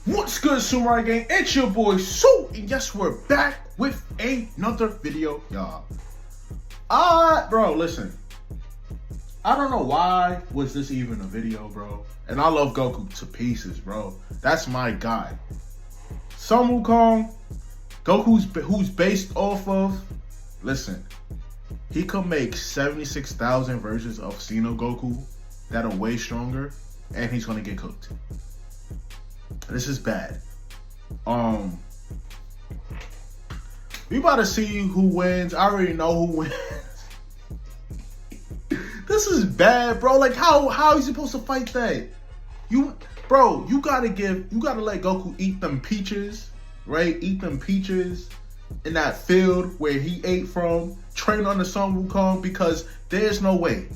What's good, Samurai Gang? It's your boy Sue, and yes, we're back with another video, y'all. Bro, listen. I don't know why was this even a video, bro. And I love Goku to pieces, bro. That's my guy. Some Wukong, who's based off of. Listen, he could make 76,000 versions of Zeno Goku that are way stronger, and he's gonna get cooked. This is bad. We about to see who wins. I already know who wins. This is bad, bro. Like, how are you supposed to fight that? You gotta let Goku eat them peaches, right? Eat them peaches in that field where he ate from. Train on the Sun Wukong, because there's no way.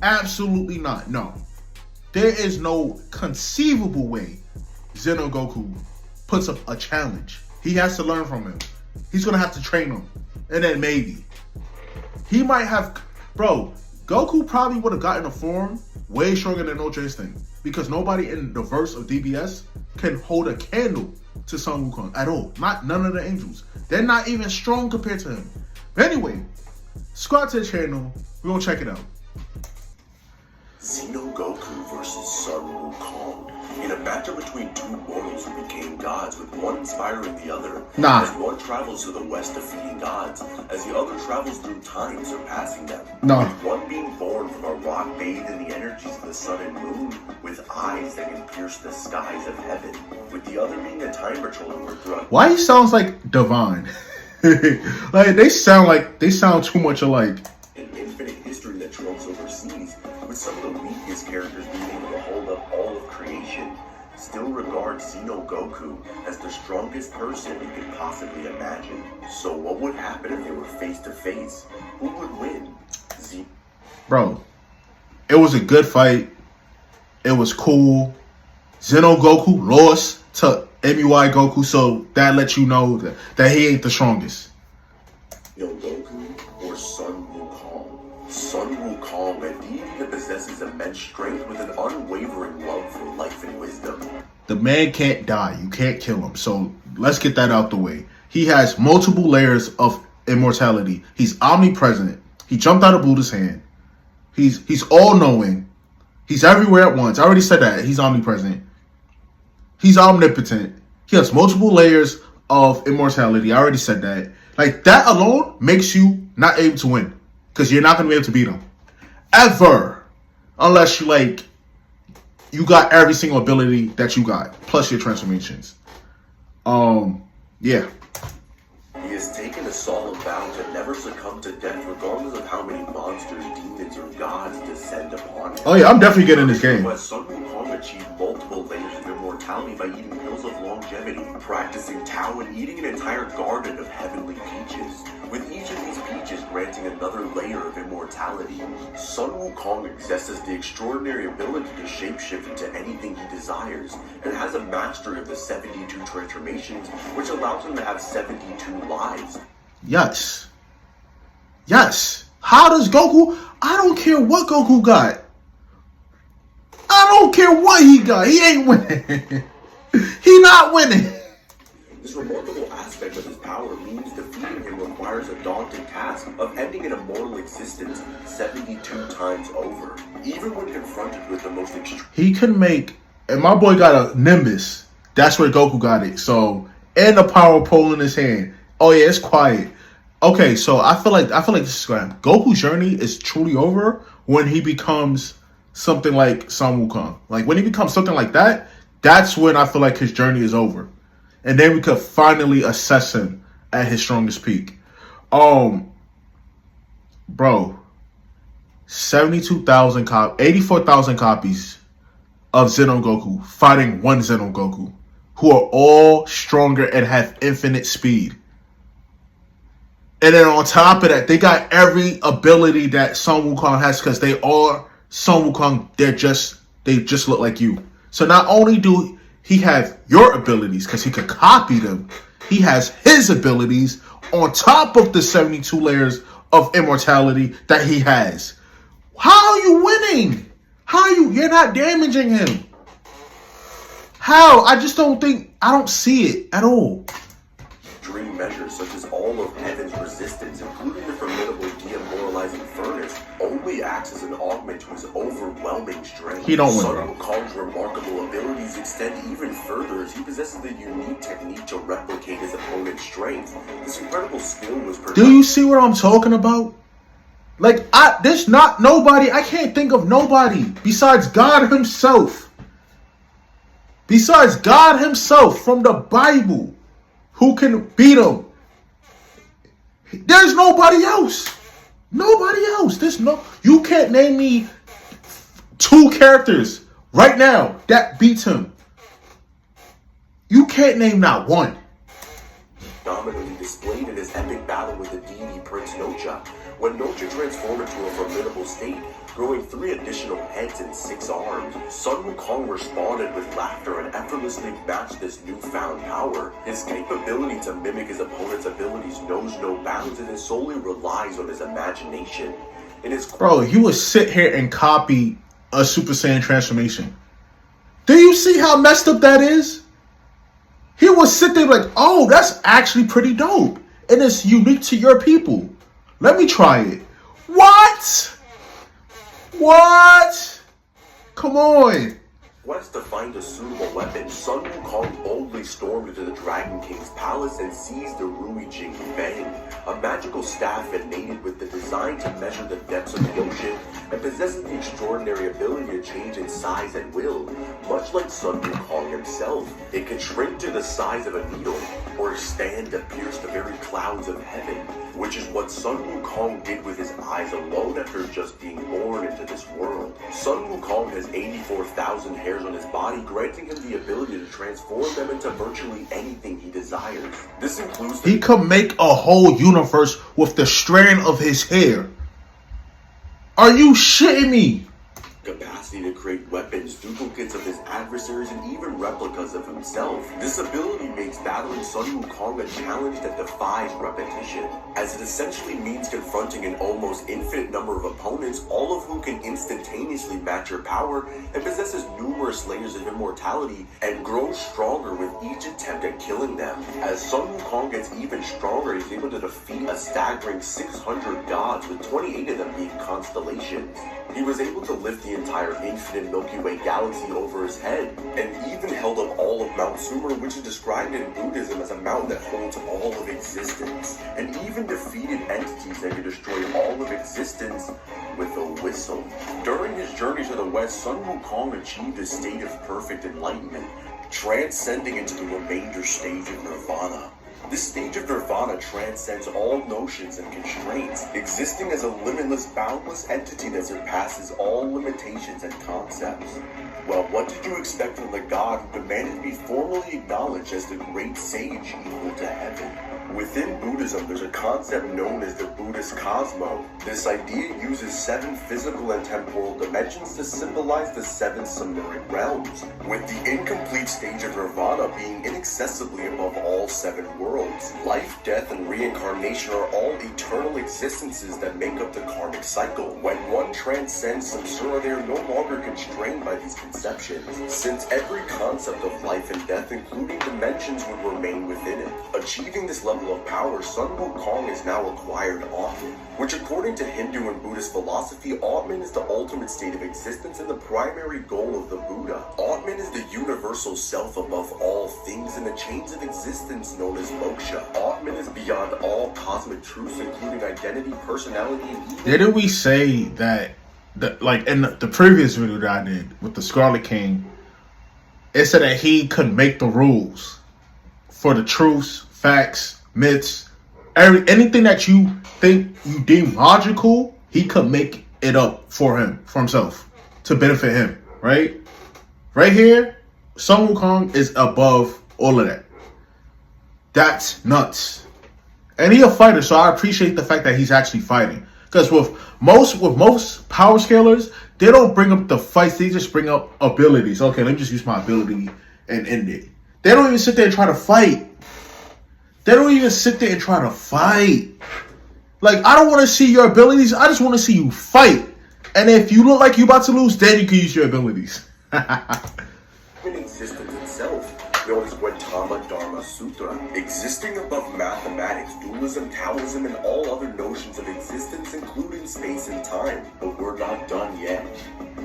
Absolutely not. No. There is no conceivable way Zeno Goku puts up a challenge. He has to learn from him. He's gonna have to train him. And then maybe. He might have... Bro, Goku probably would have gotten a form way stronger than Ultra Instinct. Because nobody in the verse of DBS can hold a candle to Sun Wukong at all. None of the angels. They're not even strong compared to him. But anyway, subscribe to the channel. We're gonna check it out. Zeno Goku versus Sun Wukong. In a matchup between two mortals who became gods, with one inspiring the other. As one travels to the west defeating gods, as the other travels through time surpassing them. With one being born from a rock bathed in the energies of the sun and moon, with eyes that can pierce the skies of heaven. With the other being a time patroller throughout. Why he sounds like Divine? Like they sound too much alike. An infinite history that trumps overseas, with some of the weakest characters being able to hold up all of creation, still regards Zeno Goku as the strongest person you could possibly imagine. So what would happen if they were face to face? Who would win? Bro, it was a good fight. It was cool. Zeno Goku lost to MUI Goku, so that lets you know that he ain't the strongest. Zeno Goku or Sun Wukong? Sun Wukong, a deity that possesses immense strength with an unwavering love for life and wisdom. The man can't die. You can't kill him. So let's get that out the way. He has multiple layers of immortality. He's omnipresent. He jumped out of Buddha's hand. He's all-knowing. He's everywhere at once. I already said that. He's omnipresent. He's omnipotent. He has multiple layers of immortality. I already said that. Like, that alone makes you not able to win. Because you're not going to be able to beat him. Ever. Unless you got every single ability that you got. Plus your transformations. Yeah. He has taken a solemn vow to never succumb to death, regardless of how many monsters, demons, or gods descend upon him. Oh yeah, I'm definitely getting this game. Sun Wukong achieved multiple layers of immortality by eating pills of longevity, practicing Tao, and eating an entire garden of heavenly peaches. With each of these peaches granting another layer of immortality, Sun Wukong possesses the extraordinary ability to shapeshift into anything he desires, and has a mastery of the 72 transformations, which allows him to have 72 lives. Yes. Yes. How does Goku? I don't care what Goku got. I don't care what he got. He ain't winning. He not winning. This remarkable aspect of his power means defeating him requires a daunting task of ending an immortal existence 72 times over. Even when confronted with the most extreme... He can make... And my boy got a Nimbus. That's where Goku got it. So, and a power pole in his hand. Oh yeah, it's quiet. Okay, so I feel like this is going. Goku's journey is truly over when he becomes something like Sun Wukong. Like when he becomes something like that, that's when I feel like his journey is over. And then we could finally assess him at his strongest peak. Bro, 84,000 copies of Zeno Goku fighting one Zeno Goku, who are all stronger and have infinite speed. And then on top of that, they got every ability that Sun Wukong has, because they are Sun Wukong. They just look like you. So not only do he have your abilities, because he can copy them, he has his abilities on top of the 72 layers of immortality that he has. How are you winning? You're not damaging him. How? I just don't think, I don't see it at all. Extreme measures such as all of heaven's resistance, including the formidable demoralizing furnace, only acts as an augment to his overwhelming strength. He don't win, Sun bro. Wukong's remarkable abilities extend even further as he possesses the unique technique to replicate his opponent's strength. This incredible skill was Do you see what I'm talking about? Like, there's not nobody, I can't think of nobody besides God himself. Besides God himself from the Bible who can beat him. There's nobody else. Nobody else. You can't name me 2 characters right now that beats him. You can't name not one. Dominantly displayed in his epic battle with the deity Prince Nocha. When Nocha transformed into a formidable state, growing 3 additional heads and 6 arms, Sun Wukong responded with laughter and effortlessly matched this newfound power. His capability to mimic his opponent's abilities knows no bounds and it solely relies on his imagination. Bro, he would sit here and copy a Super Saiyan transformation. Do you see how messed up that is? He would sit there like, oh, that's actually pretty dope. And it's unique to your people. Let me try it. What? What? Come on. Quest to find a suitable weapon, Sun Wukong boldly stormed into the Dragon King's palace and seized the Rui Jing Fang, a magical staff innate with the design to measure the depths of the ocean and possesses the extraordinary ability to change in size at will. Much like Sun Wukong himself, it can shrink to the size of a needle or stand to pierce the very clouds of heaven, which is what Sun Wukong did with his eyes alone after just being born into this world. Sun Wukong has 84,000 hairs on his body, granting him the ability to transform them into virtually anything he desires. This includes... He could make a whole universe with the strand of his hair. Are you shitting me? Capacity to create weapons, duplicates of his adversaries, and even replicas of himself. This ability makes battling Sun Wukong a challenge that defies repetition, as it essentially means confronting an almost infinite number of opponents, all of whom can instantaneously match your power, and possesses numerous layers of immortality, and grows stronger with each attempt at killing them. As Sun Wukong gets even stronger, he's able to defeat a staggering 600 gods, with 28 of them being constellations. He was able to lift the entire infinite Milky Way galaxy over his head, and even held up all of Mount Sumer, which is described in Buddhism as a mountain that holds all of existence, and even defeated entities that could destroy all of existence with a whistle. During his journey to the west, Sun Wukong achieved a state of perfect enlightenment, transcending into the remainder stage of Nirvana. This stage of Nirvana transcends all notions and constraints, existing as a limitless, boundless entity that surpasses all limitations and concepts. Well, what did you expect from the god who demanded to be formally acknowledged as the great sage equal to heaven? Within Buddhism, there's a concept known as the Buddhist Cosmo. This idea uses 7 physical and temporal dimensions to symbolize the 7 Sumerian realms, with the incomplete stage of Nirvana being inaccessibly above all 7 worlds. Life, death, and reincarnation are all eternal existences that make up the karmic cycle. When one transcends samsara, they are no longer constrained by these conceptions, since every concept of life and death, including dimensions, would remain within it. Achieving this level of power, Sun Wukong has now acquired Atman, which according to Hindu and Buddhist philosophy, Atman is the ultimate state of existence and the primary goal of the Buddha. Atman is the universal self above all things in the chains of existence known as moksha. Atman is beyond all cosmic truths, including identity, personality, and even... Didn't we say that, like in the previous video that I did with the Scarlet King, it said that he could make the rules for the truths, facts, myths, anything that you think you deem logical, he could make it up for himself, to benefit him, right? Right here, Sun Wukong is above all of that. That's nuts. And he's a fighter, so I appreciate the fact that he's actually fighting. Because with most power scalers, they don't bring up the fights, they just bring up abilities. Okay, let me just use my ability and end it. They don't even sit there and try to fight. They don't even sit there and try to fight. Like, I don't want to see your abilities. I just want to see you fight. And if you look like you're about to lose, then you can use your abilities. in existence itself. itself, known as Gautama Dharma Sutra. Existing above mathematics, dualism, Taoism, and all other notions of existence, including space and time. But we're not done yet.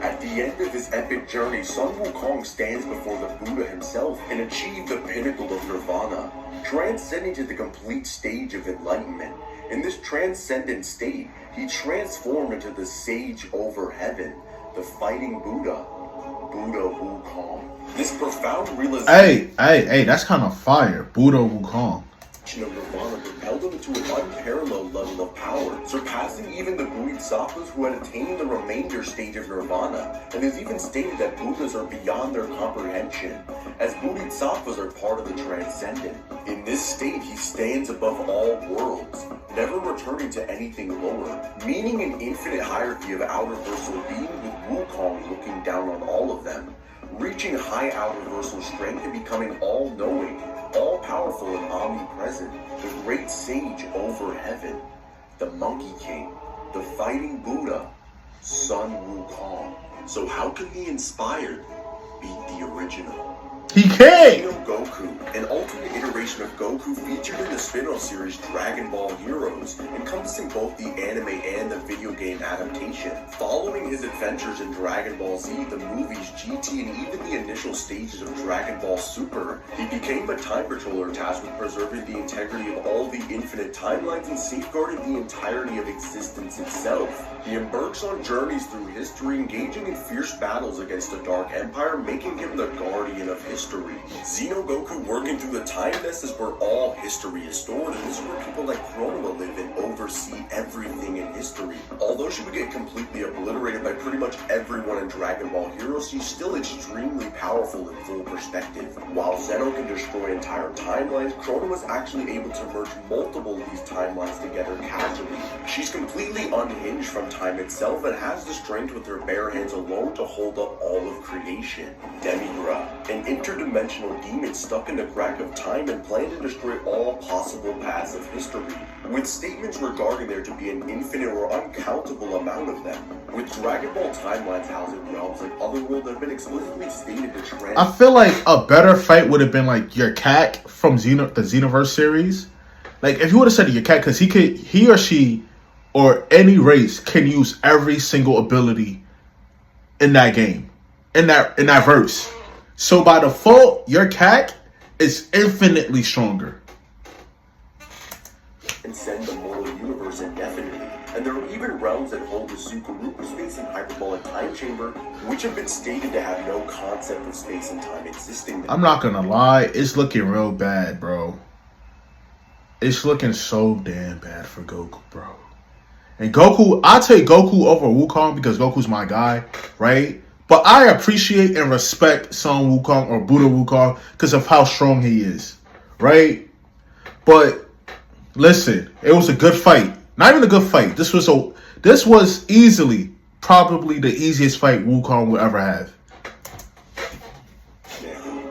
At the end of his epic journey, Sun Wukong stands before the Buddha himself and achieved the pinnacle of Nirvana, transcending to the complete stage of enlightenment. In this transcendent state, he transformed into the sage over heaven, the fighting Buddha, Buddha Wukong. This profound realization Hey, that's kind of fire. Buddha Wukong. of Nirvana propelled him into an unparalleled level of power, surpassing even the Bodhisattvas who had attained the remainder stage of Nirvana, and has even stated that Buddhas are beyond their comprehension, as Bodhisattvas are part of the transcendent. In this state, he stands above all worlds, never returning to anything lower, meaning an infinite hierarchy of outer-versal being with Wukong looking down on all of them, reaching high outer-versal strength and becoming all-knowing, all-powerful and omnipresent, the great sage over heaven, the Monkey King, the fighting Buddha, Sun Wukong. So how can the inspired beat the original? He can't! Zeno Goku, an alternate iteration of Goku featured in the spin-off series Dragon Ball Heroes, encompassing both the anime and the video game adaptation. Following his adventures in Dragon Ball Z, the movies, GT, and even the initial stages of Dragon Ball Super, he became a time patroller tasked with preserving the integrity of all the infinite timelines and safeguarding the entirety of existence itself. He embarks on journeys through history, engaging in fierce battles against the Dark Empire, making him the guardian of history. Zeno Goku working through the time nest is where all history is stored, and this is where people like Chroma live and oversee everything in history. Although she would get completely obliterated by pretty much everyone in Dragon Ball Heroes, she's still extremely powerful in full perspective. While Zeno can destroy entire timelines, Chroma was actually able to merge multiple of these timelines together casually. She's completely unhinged from time itself and has the strength with her bare hands alone to hold up all of creation. Demigra, an interdimensional demon stuck in the crack of time and planned to destroy all possible paths of history, with statements regarding there to be an infinite or uncountable amount of them. With Dragon Ball timelines housing realms like Otherworld that have been explicitly stated to I feel like a better fight would have been like your cat from the Xenoverse series. Like if you would have said your cat, because he or she or any race can use every single ability in that game, in that verse. So by default, your cat is infinitely stronger. Transcend the mortal universe indefinitely, and there are even realms that hold the Sukaruku space and hyperbolic time chamber, which have been stated to have no concept of space and time existing. I'm not gonna lie, it's looking real bad, bro. It's looking so damn bad for Goku, bro. And Goku, I take Goku over Wukong because Goku's my guy, right? But I appreciate and respect Sun Wukong or Buddha Wukong because of how strong he is, right? But listen, it was a good fight. Not even a good fight. This was easily probably the easiest fight Wukong will ever have.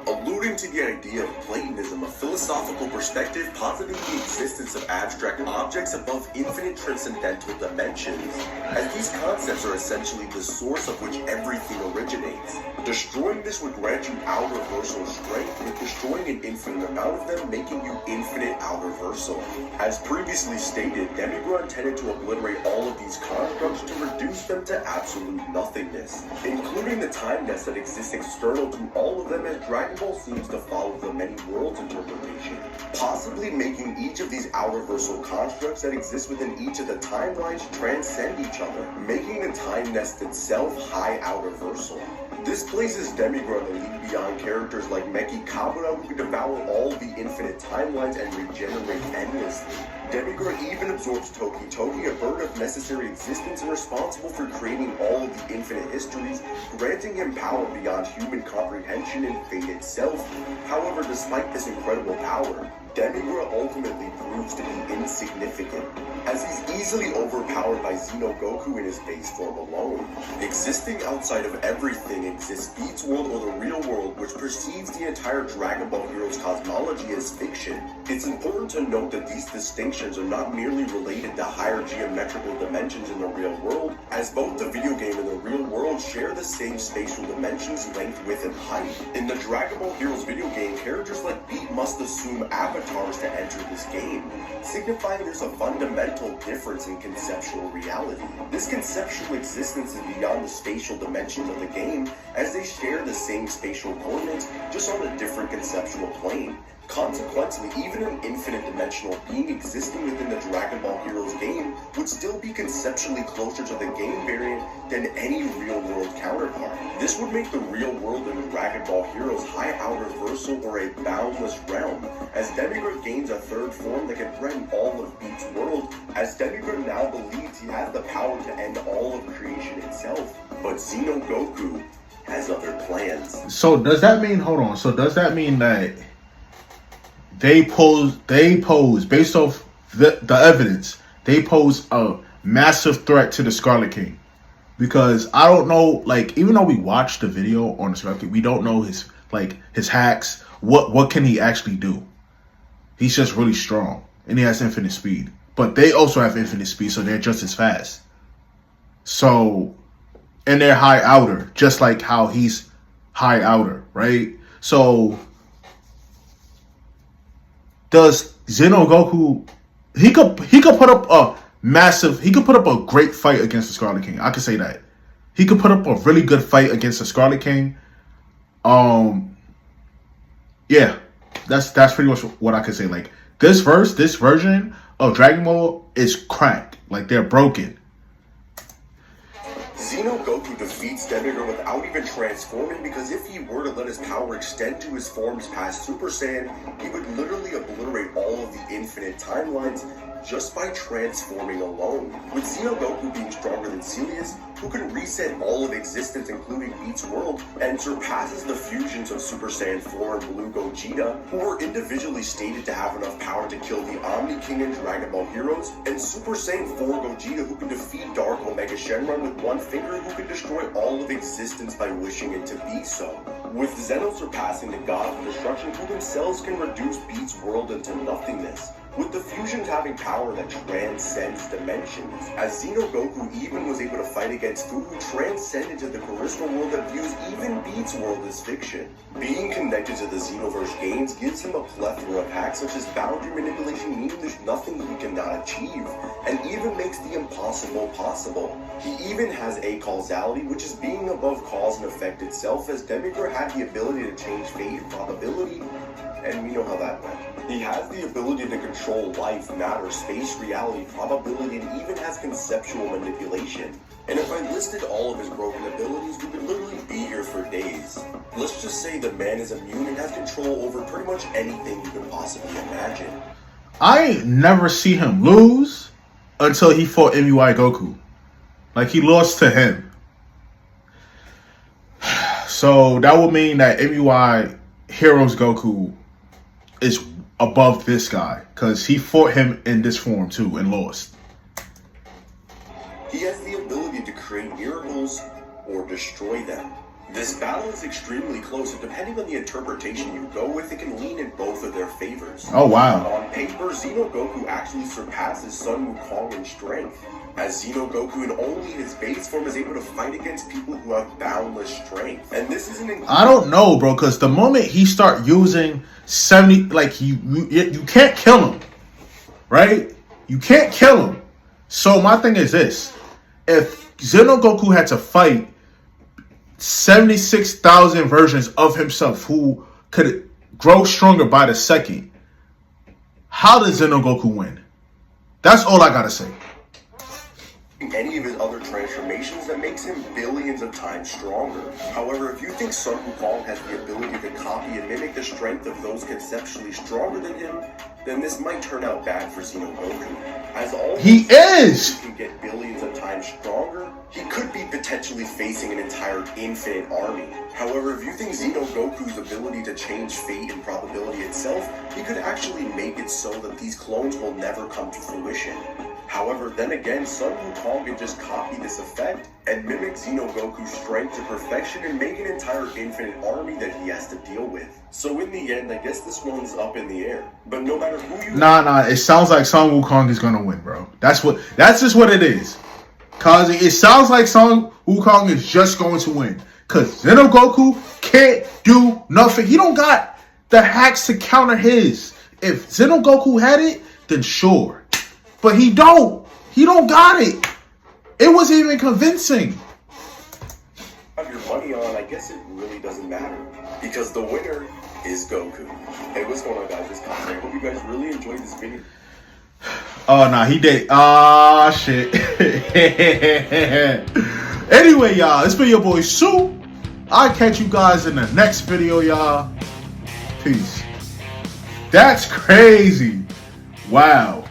Alluding to the idea of Platonism, a philosophical perspective positing the existence of abstract objects above infinite transcendental dimensions, as these concepts are essentially the source of which everything originates. Destroying this would grant you outer-versal strength, with destroying an infinite amount of them making you infinite outer-versal. As previously stated, Demigra intended to obliterate all of these constructs to reduce them to absolute nothingness, including the time nest that exists external to all of them, as Dragon Ball seems to follow the many worlds interpretation, possibly making each of these outer-versal constructs that exist within each of the timelines transcend each other, making the time nest itself high outer-versal. This places Demigra in the league beyond characters like Meki Kabura, who can devour all the infinite timelines and regenerate endlessly. Demigra even absorbs Toki Toki, a bird of necessary existence and responsible for creating all of the infinite histories, granting him power beyond human comprehension and fate itself. However, despite this incredible power, Demigra ultimately proves to be insignificant, as he's easily overpowered by Zeno Goku in his base form alone. Existing outside of everything exists Beats World or the real world, which perceives the entire Dragon Ball Heroes cosmology as fiction. It's important to note that these distinctions are not merely related to higher geometrical dimensions in the real world, as both the video game and the real world share the same spatial dimensions, length, width, and height. In the Dragon Ball Heroes video game, characters like Beat must assume avatars to enter this game, signifying there's a fundamental difference in conceptual reality. This conceptual existence is beyond the spatial dimensions of the game, as they share the same spatial coordinates, just on a different conceptual plane. Consequently, even an infinite dimensional being existing within the Dragon Ball Heroes game would still be conceptually closer to the game variant than any real-world counterpart. This would make the real world in Dragon Ball Heroes high outer versal or a boundless realm, as Demigra gains a third form that can threaten all of Beats' world, as Demigra now believes he has the power to end all of creation itself. But Zeno Goku has other plans. So does that mean, hold on, so does that mean that they pose based off the evidence, they pose a massive threat to the Scarlet King? Because I don't know, like, even though we watched the video on the Scarlet King, we don't know his hacks. What can he actually do? He's just really strong, and he has infinite speed. But they also have infinite speed, so they're just as fast. So, and they're high outer, just like how he's high outer, right? So does Zeno Goku, he could put up a great fight against the Scarlet King. I could say that. He could put up a really good fight against the Scarlet King. Yeah, that's pretty much what I could say. Like, this version of Dragon Ball is cracked. Like, they're broken. Zeno Goku defeats Demigra without even transforming, because if he were to let his power extend to his forms past Super Saiyan, he would literally obliterate all of the infinite timelines just by transforming alone. With Zeno Goku being stronger than Celius, who can reset all of existence including Beats' world, and surpasses the fusions of Super Saiyan 4 and Blue Gogeta, who were individually stated to have enough power to kill the Omni King and Dragon Ball Heroes, and Super Saiyan 4 Gogeta, who can defeat Dark Omega Shenron with one finger, who can destroy all of existence by wishing it to be so. With Zeno surpassing the God of Destruction, who themselves can reduce Beats' world into nothingness. With the fusions having power that transcends dimensions, as Zeno Goku even was able to fight against Fu, who transcended to the charisma world that views even Beats' world as fiction. Being connected to the Xenoverse games gives him a plethora of hacks such as boundary manipulation, meaning there's nothing he cannot achieve, and even makes the impossible possible. He even has acausality, which is being above cause and effect itself, as Demigra had the ability to change fate and probability, and we know how that went. He has the ability to control life, matter, space, reality, probability, and even has conceptual manipulation. And if I listed all of his broken abilities, we could literally be here for days. Let's just say the man is immune and has control over pretty much anything you can possibly imagine. I ain't never see him lose until he fought MUI Goku. Like, he lost to him. So that would mean that MUI Heroes Goku is above this guy, because he fought him in this form too and lost. He has the ability to create miracles or destroy them. This battle is extremely close, and depending on the interpretation you go with, it can lean in both of their favors. Oh wow. On paper, Zeno Goku actually surpasses son Wukong in strength, as Zeno Goku in only his base form is able to fight against people who have boundless strength. And this isn't I don't know, bro, because the moment he start using 70, like, you can't kill him, right? You can't kill him. So my thing is this: if Zeno Goku had to fight 76,000 versions of himself who could grow stronger by the second, how does Zeno Goku win? That's all I gotta say. any of his other transformations that makes him billions of times stronger. However, if you think Sun Wukong has the ability to copy and mimic the strength of those conceptually stronger than him, then this might turn out bad for Zeno Goku. As all he is! He can get billions of times stronger, he could be potentially facing an entire infinite army. However, if you think Zeno Goku's ability to change fate and probability itself, he could actually make it so that these clones will never come to fruition. However, then again, Sun Wukong can just copy this effect and mimic Zeno Goku's strength to perfection and make an entire infinite army that he has to deal with. So in the end, I guess this one's up in the air. But no matter who you... Nah, it sounds like Sun Wukong is gonna win, bro. That's just what it is. Cause it sounds like Sun Wukong is just going to win. Cause Zeno Goku can't do nothing. He don't got the hacks to counter his. If Zeno Goku had it, then sure. But he don't. He don't got it. It wasn't even convincing. Have your money on, I guess it really doesn't matter. Because the winner is Goku. Hey, what's going on, guys? It's Cosmology. I hope you guys really enjoyed this video. Oh, nah, he did. Ah, shit. Anyway, y'all, it's been your boy, Sue. I'll catch you guys in the next video, y'all. Peace. That's crazy. Wow.